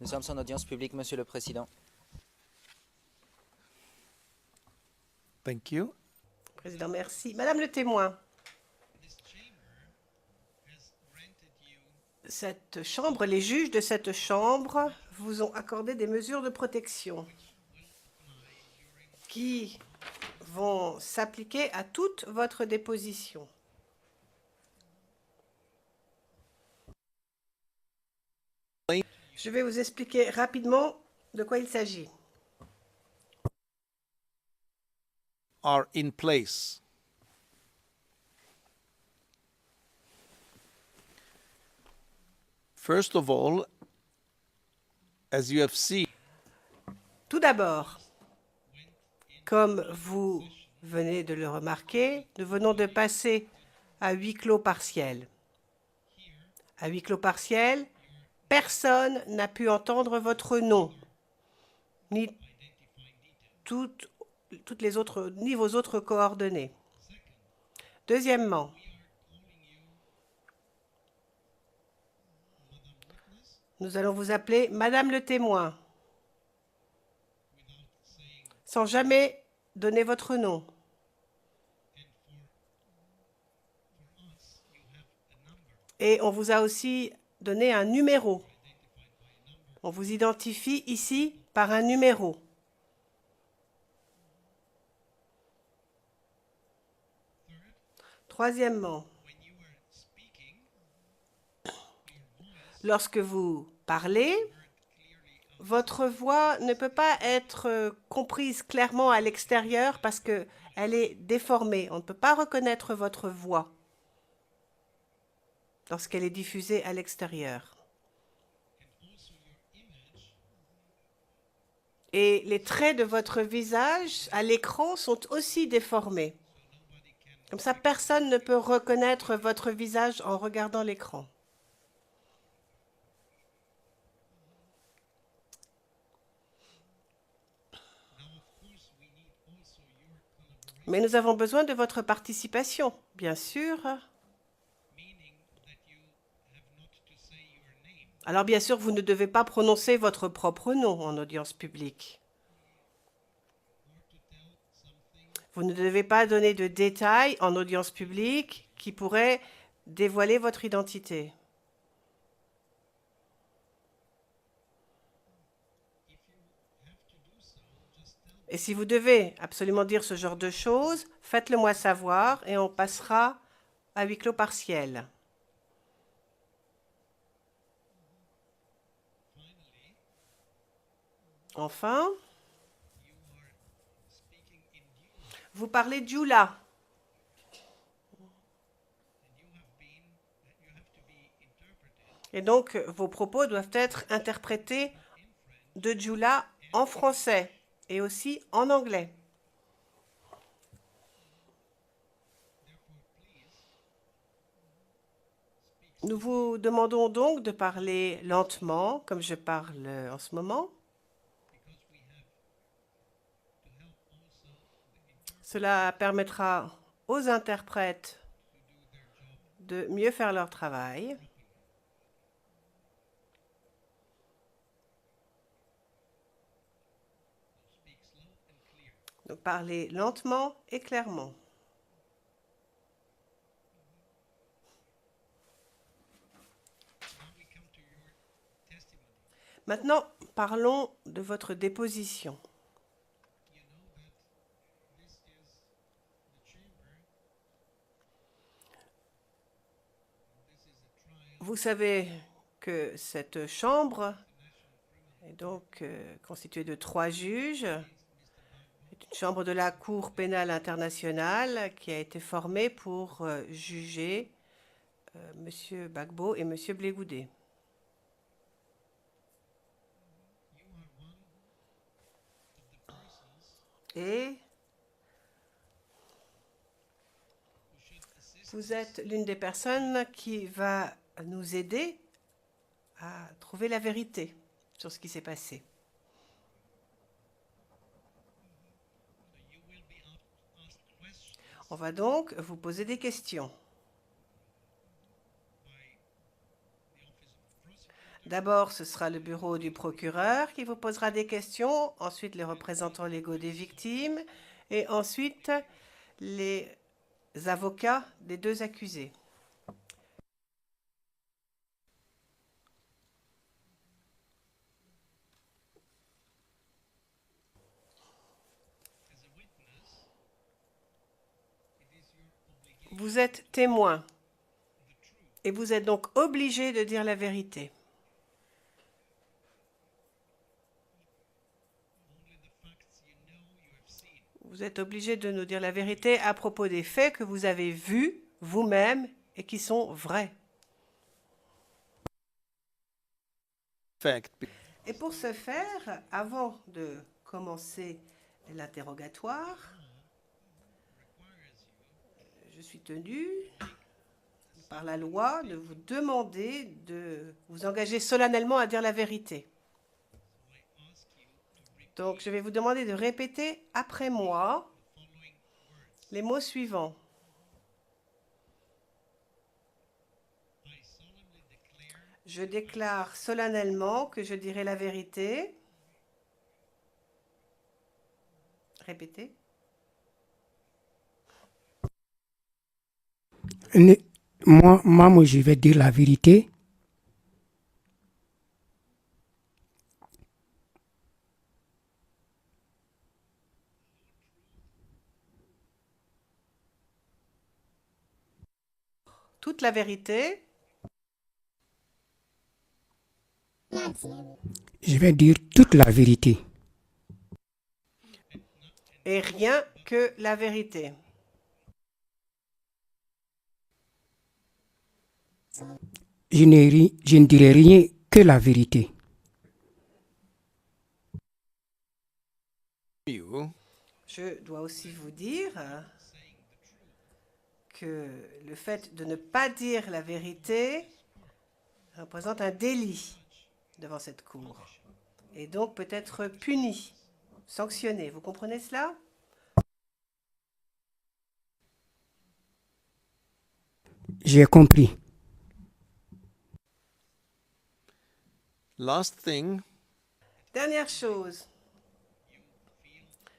Nous sommes en audience publique, Monsieur le Président. Thank you. Président, merci. Madame le témoin, cette chambre, les juges de cette chambre vous ont accordé des mesures de protection qui vont s'appliquer à toute votre déposition. Je vais vous expliquer rapidement de quoi il s'agit. Are in place. First of all, as you have seen, Tout d'abord, comme vous venez de le remarquer, nous venons de passer à huis clos partiel. À huis clos partiel, personne n'a pu entendre votre nom, ni ni vos autres coordonnées. Deuxièmement, nous allons vous appeler Madame le témoin, sans jamais donner votre nom. Et on vous a aussi donné un numéro. On vous identifie ici par un numéro. Troisièmement, lorsque vous parlez, votre voix ne peut pas être comprise clairement à l'extérieur parce qu'elle est déformée. On ne peut pas reconnaître votre voix lorsqu'elle est diffusée à l'extérieur. Et les traits de votre visage à l'écran sont aussi déformés. Comme ça, personne ne peut reconnaître votre visage en regardant l'écran. Mais nous avons besoin de votre participation, bien sûr. Alors, bien sûr, vous ne devez pas prononcer votre propre nom en audience publique. Vous ne devez pas donner de détails en audience publique qui pourraient dévoiler votre identité. Et si vous devez absolument dire ce genre de choses, faites-le moi savoir et on passera à huis clos partiel. Enfin, vous parlez djoula. Et donc, vos propos doivent être interprétés de djoula en français et aussi en anglais. Nous vous demandons donc de parler lentement, comme je parle en ce moment. Cela permettra aux interprètes de mieux faire leur travail. Donc, parlez lentement et clairement. Maintenant, parlons de votre déposition. Vous savez que cette chambre est donc constituée de 3 juges. C'est une chambre de la Cour pénale internationale qui a été formée pour juger M. Gbagbo et M. Blé-Goudé. Et vous êtes l'une des personnes qui va nous aider à trouver la vérité sur ce qui s'est passé. On va donc vous poser des questions. D'abord, ce sera le bureau du procureur qui vous posera des questions, ensuite les représentants légaux des victimes et ensuite les avocats des deux accusés. Vous êtes témoin et vous êtes donc obligé de dire la vérité. Vous êtes obligé de nous dire la vérité à propos des faits que vous avez vus vous-même et qui sont vrais. Fact. Et pour ce faire, avant de commencer l'interrogatoire, je suis tenu par la loi de vous demander de vous engager solennellement à dire la vérité. Donc, je vais vous demander de répéter après moi les mots suivants. Je déclare solennellement que je dirai la vérité. Répétez. Moi, je vais dire la vérité. Toute la vérité. Je vais dire toute la vérité. Et rien que la vérité. Je ne dirai rien que la vérité. You Je dois aussi vous dire que le fait de ne pas dire la vérité représente un délit devant cette cour et donc peut être puni, sanctionné. Vous comprenez cela? J'ai compris. last thing, Dernière chose.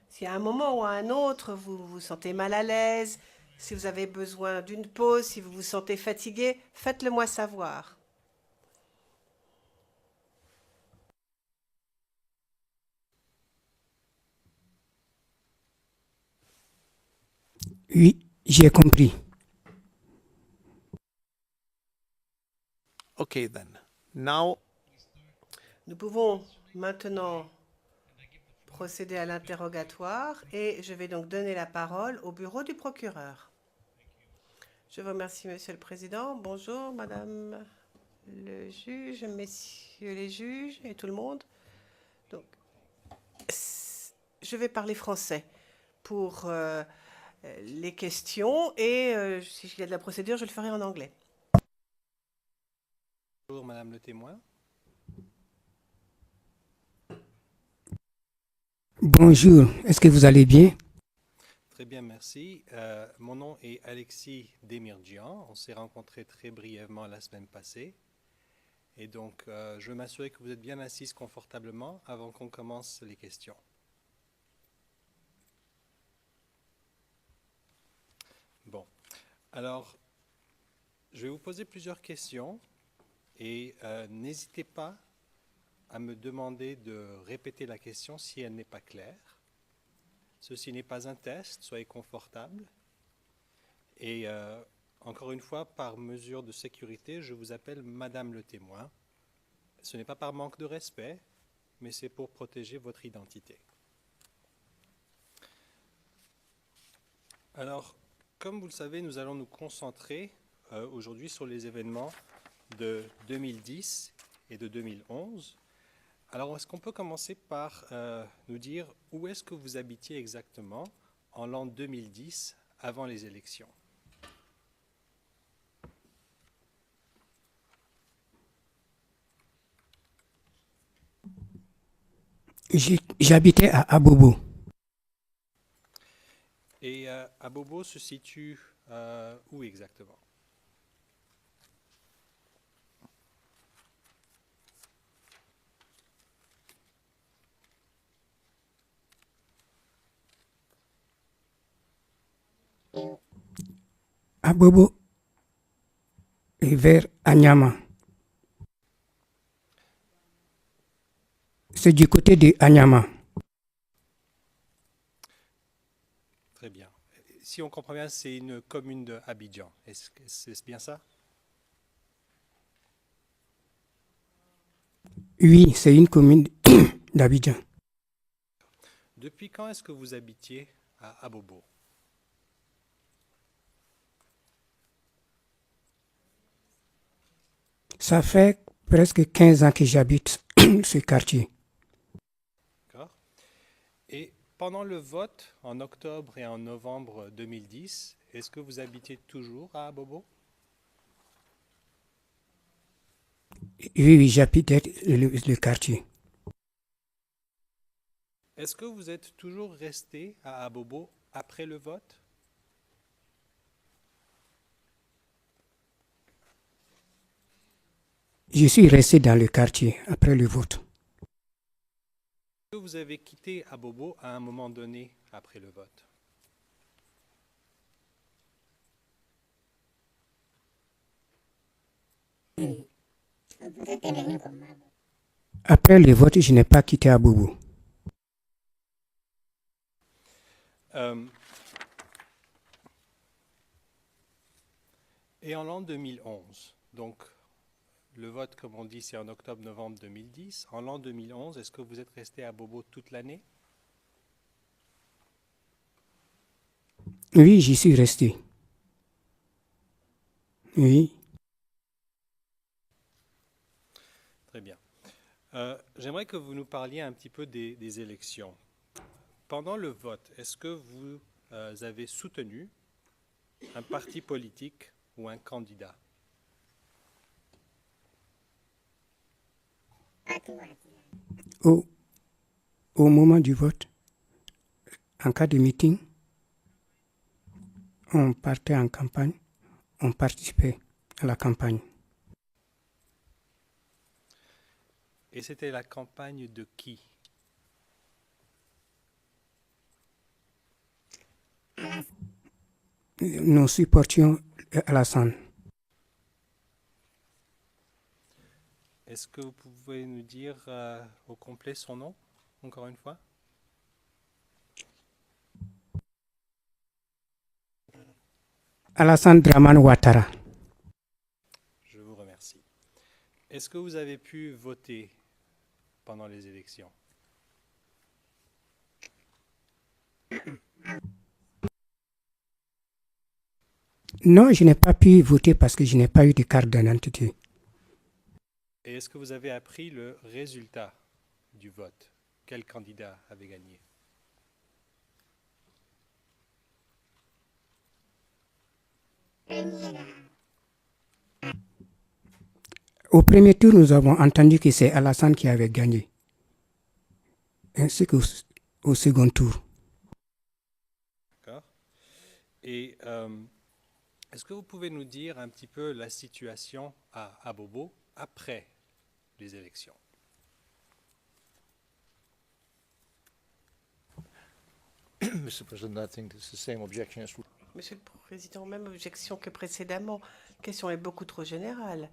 Si à un moment ou à un autre, vous vous sentez mal à l'aise, si vous avez besoin d'une pause, si vous vous sentez fatigué, faites-le moi savoir. Oui, j'ai compris. okay then. Now Nous pouvons maintenant procéder à l'interrogatoire et je vais donc donner la parole au bureau du procureur. Je vous remercie, Monsieur le Président. Bonjour, Madame le juge, Messieurs les juges et tout le monde. Donc, je vais parler français pour les questions et s'il y a de la procédure, je le ferai en anglais. Bonjour Madame le témoin. Bonjour, est-ce que vous allez bien? Très bien, merci. Mon nom est Alexis Demirjian. On s'est rencontrés très brièvement la semaine passée. Et donc, je veux m'assurer que vous êtes bien assise confortablement avant qu'on commence les questions. Bon, alors, je vais vous poser plusieurs questions et n'hésitez pas à me demander de répéter la question si elle n'est pas claire. Ceci n'est pas un test, soyez confortable. Et encore une fois, par mesure de sécurité, je vous appelle Madame le témoin. Ce n'est pas par manque de respect, mais c'est pour protéger votre identité. Alors, comme vous le savez, nous allons nous concentrer aujourd'hui sur les événements de 2010 et de 2011. Alors, est-ce qu'on peut commencer par nous dire où est-ce que vous habitiez exactement en l'an 2010, avant les élections? J'habitais à Abobo. Et Abobo se situe où exactement? à Bobo et vers Anyama. C'est du côté de Anyama. Très bien. Si on comprend bien, c'est une commune de Abidjan. Est-ce que c'est bien ça? Oui, c'est une commune d'Abidjan. Depuis quand est-ce que vous habitiez à Abobo? Ça fait presque 15 ans que j'habite ce quartier. D'accord. Et pendant le vote, en octobre et en novembre 2010, est-ce que vous habitiez toujours à Abobo? Oui, oui, j'habite le quartier. Est-ce que vous êtes toujours resté à Abobo après le vote? Je suis resté dans le quartier après le vote. Est-ce que vous avez quitté Abobo à un moment donné après le vote? Après le vote, je n'ai pas quitté Abobo. Euh, et en l'an 2011, donc le vote, comme on dit, c'est en octobre-novembre 2010. En l'an 2011, est-ce que vous êtes resté à Abobo toute l'année? Oui, j'y suis resté. Oui. Très bien. J'aimerais que vous nous parliez un petit peu des élections. Pendant le vote, est-ce que vous avez soutenu un parti politique ou un candidat? Au, au moment du vote, en cas de meeting, on partait en campagne, on participait à la campagne. Et c'était la campagne de qui? Nous supportions Alassane. Est-ce que vous pouvez nous dire au complet son nom, encore une fois? Alassane Draman Ouattara. Je vous remercie. Est-ce que vous avez pu voter pendant les élections? Non, je n'ai pas pu voter parce que je n'ai pas eu de carte d'identité. Et est-ce que vous avez appris le résultat du vote? Quel candidat avait gagné? Au premier tour, nous avons entendu que c'est Alassane qui avait gagné. Ainsi qu'au second tour. D'accord. Et est-ce que vous pouvez nous dire un petit peu la situation à Abobo après les élections? Mr. President, I think it's the same objection as Monsieur le Président, même objection que précédemment. La question est beaucoup trop générale.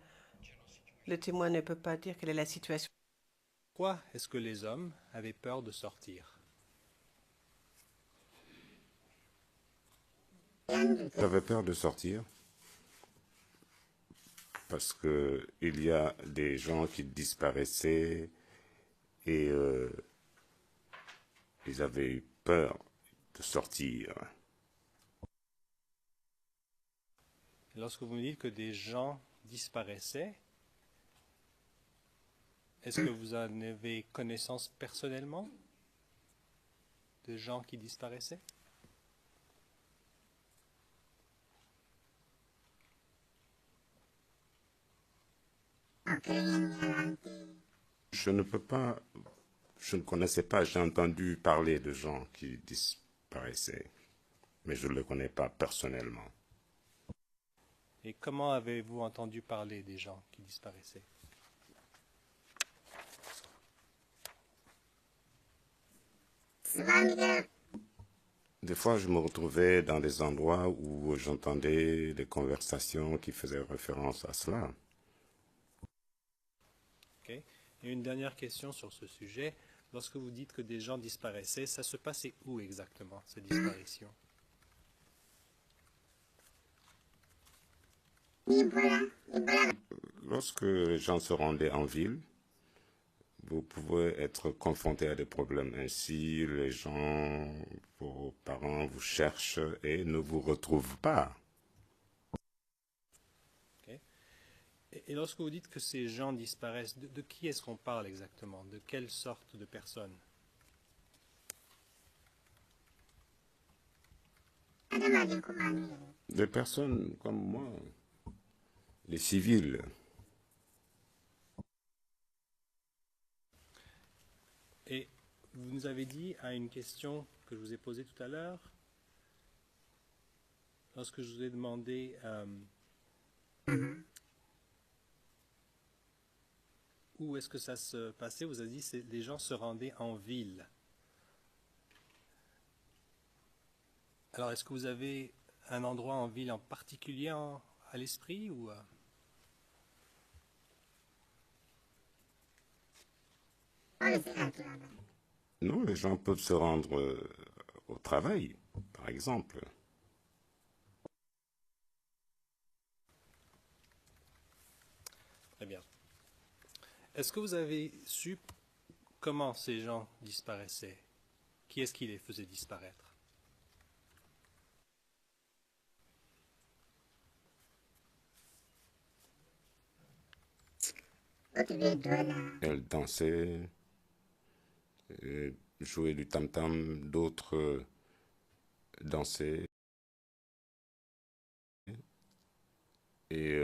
Le témoin ne peut pas dire quelle est la situation. Pourquoi est-ce que les hommes avaient peur de sortir? J'avais peur de sortir parce que il y a des gens qui disparaissaient et ils avaient eu peur de sortir. Lorsque vous me dites que des gens disparaissaient, est-ce que vous en avez connaissance personnellement de gens qui disparaissaient? Je ne peux pas, je ne connaissais pas, j'ai entendu parler de gens qui disparaissaient, mais je ne les connais pas personnellement. Et comment avez-vous entendu parler des gens qui disparaissaient? Des fois, je me retrouvais dans des endroits où j'entendais des conversations qui faisaient référence à cela. Ok. Et une dernière question sur ce sujet. Lorsque vous dites que des gens disparaissaient, ça se passait où exactement, ces disparitions? Lorsque les gens se rendaient en ville, vous pouvez être confronté à des problèmes. Ainsi, les gens, vos parents vous cherchent et ne vous retrouvent pas. Ok. Et lorsque vous dites que ces gens disparaissent, de qui est-ce qu'on parle exactement? De quelle sorte de personnes? Des personnes comme moi, les civils. Et vous nous avez dit à une question que je vous ai posée tout à l'heure, lorsque je vous ai demandé où est-ce que ça se passait, vous avez dit que les gens se rendaient en ville. Alors, est-ce que vous avez un endroit en ville en particulier à l'esprit ou Non, les gens peuvent se rendre au travail, par exemple. Très bien. Est-ce que vous avez su comment ces gens disparaissaient? Qui est-ce qui les faisait disparaître? Elles dansaient, jouaient du tam-tam, d'autres dansaient. Et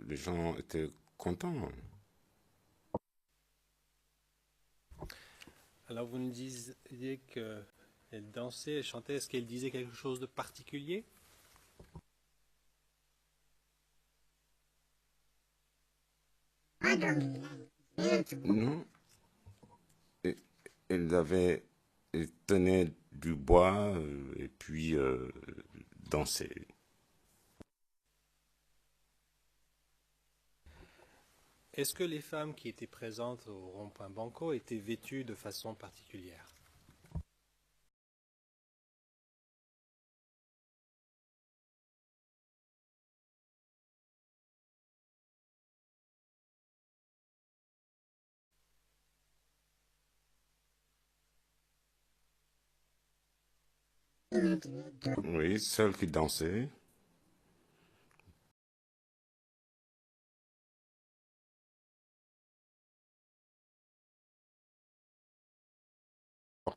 les gens étaient contents. Alors, vous nous disiez qu'elle dansait, elle chantait. Est-ce qu'elle disait quelque chose de particulier? Non, et, ils tenaient du bois et puis dansaient. Est-ce que les femmes qui étaient présentes au rond-point Banco étaient vêtues de façon particulière? Oui, celles qui dansaient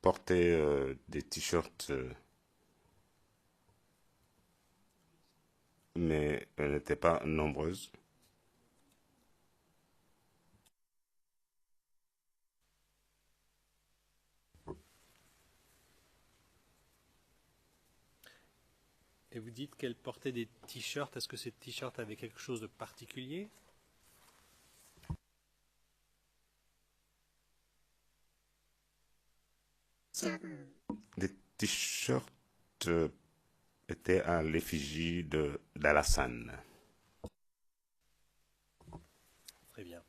portaient des t-shirts, mais elles n'étaient pas nombreuses. Et vous dites qu'elle portait des t-shirts. Est-ce que ces t-shirts avaient quelque chose de particulier? Les t-shirts étaient à l'effigie d'Alassane. Très bien.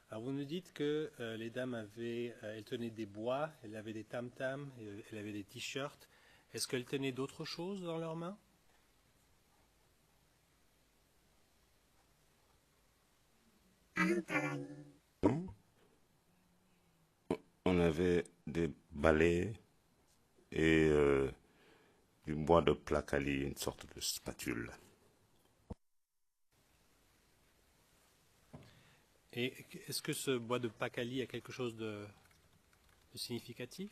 Alors vous nous dites que les dames elles tenaient des bois, elles avaient des tam-tams, elles avaient des t-shirts. Est-ce qu'elles tenaient d'autres choses dans leurs mains? Non, on avait des balais et du bois de placali, une sorte de spatule. Et est-ce que ce bois de pacali a quelque chose de significatif?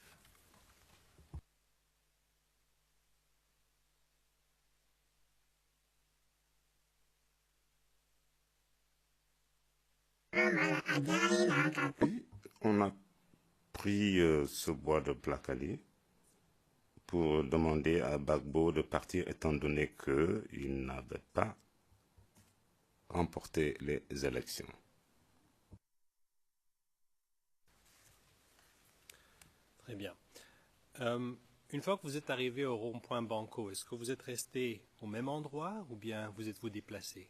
On a pris ce bois de placali pour demander à Gbagbo de partir étant donné qu'il n'avait pas remporté les élections. Très bien. Une fois que vous êtes arrivé au rond-point Banco, est-ce que vous êtes resté au même endroit ou bien vous êtes-vous déplacé?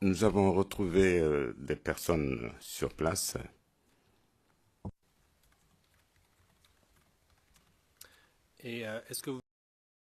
Nous avons retrouvé des personnes sur place. Et est-ce que